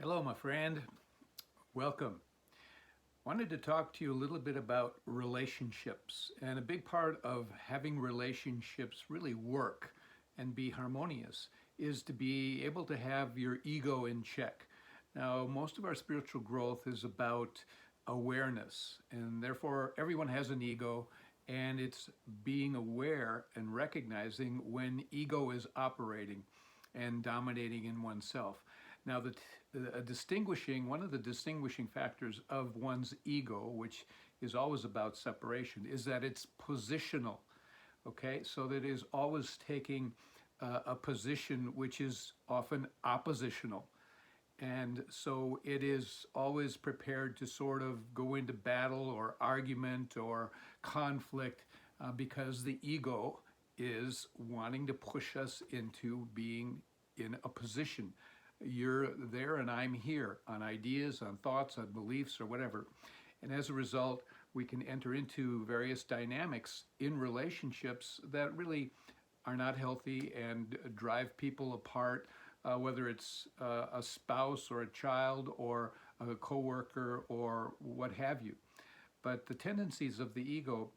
Hello, my friend. Welcome. Wanted to talk to you a little bit about relationships. And a big part of having relationships really work and be harmonious is to be able to have your ego in check. Now, most of our spiritual growth is about awareness, and therefore everyone has an ego, and it's being aware and recognizing when ego is operating and dominating in oneself. Now, one of the distinguishing factors of one's ego, which is always about separation, is that it's positional. Okay, so that it is always taking a position which is often oppositional. And so it is always prepared to sort of go into battle or argument or conflict because the ego is wanting to push us into being in a position. You're there and I'm here on ideas, on thoughts, on beliefs, or whatever. And as a result, we can enter into various dynamics in relationships that really are not healthy and drive people apart, whether it's a spouse or a child or a coworker or what have you. But the tendencies of the ego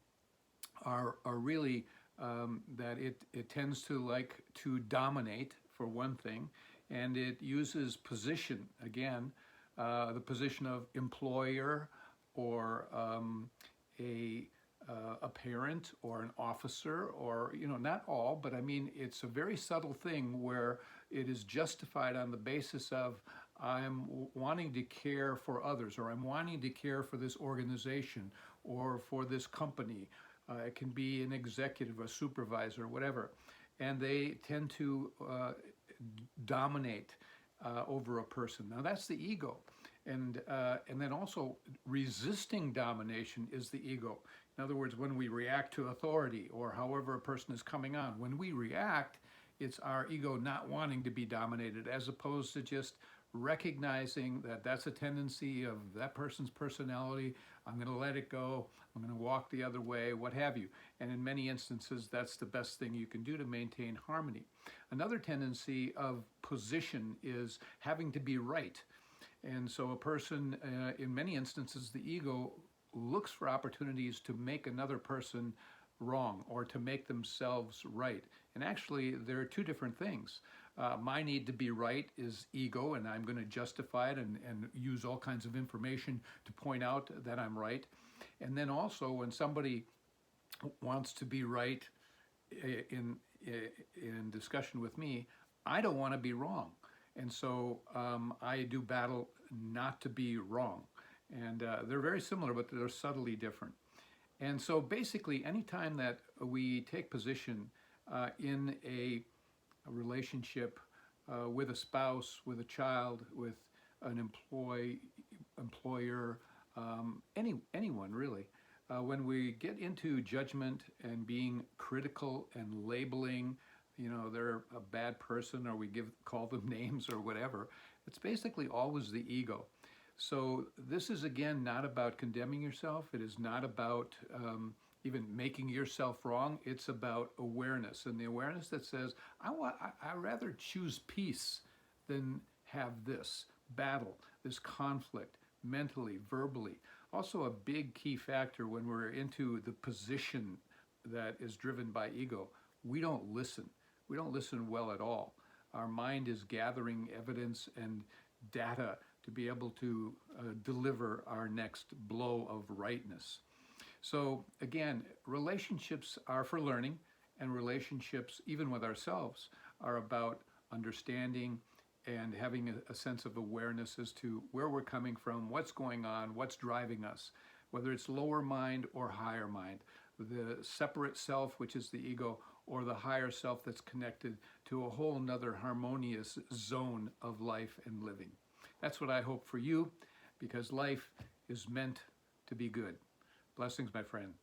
are really that it tends to like to dominate, for one thing, and it uses position, again, the position of employer or a a parent or an officer, or not all, but I mean it's a very subtle thing where it is justified on the basis of I'm wanting to care for others, or I'm wanting to care for this organization or for this company. It can be an executive, a supervisor, whatever, and they tend to dominate over a person. Now that's the ego, and then also resisting domination is the ego. In other words, when we react to authority or however a person is coming on, when we react, it's our ego not wanting to be dominated, as opposed to just recognizing that that's a tendency of that person's personality. I'm going to let it go. I'm going to walk the other way, what have you. And in many instances, that's the best thing you can do to maintain harmony. Another tendency of position is having to be right. And so a person, in many instances, the ego looks for opportunities to make another person wrong or to make themselves right. And actually, there are two different things. My need to be right is ego, and I'm going to justify it and use all kinds of information to point out that I'm right. And then also, when somebody wants to be right in discussion with me, I don't want to be wrong. And so I do battle not to be wrong. And they're very similar, but they're subtly different. And so basically, anytime that we take position in a relationship with a spouse, with a child, with an employer, anyone really, when we get into judgment and being critical and labeling, they're a bad person, or we call them names or whatever, it's basically always the ego. So this is, again, not about condemning yourself. It is not about even making yourself wrong. It's about awareness, and the awareness that says, I rather choose peace than have this battle, this conflict, mentally, verbally. Also, a big key factor when we're into the position that is driven by ego, we don't listen. We don't listen well at all. Our mind is gathering evidence and data to be able to deliver our next blow of rightness. So again, relationships are for learning, and relationships, even with ourselves, are about understanding and having a sense of awareness as to where we're coming from, what's going on, what's driving us, whether it's lower mind or higher mind, the separate self, which is the ego, or the higher self that's connected to a whole nother harmonious zone of life and living. That's what I hope for you, because life is meant to be good. Blessings, my friend.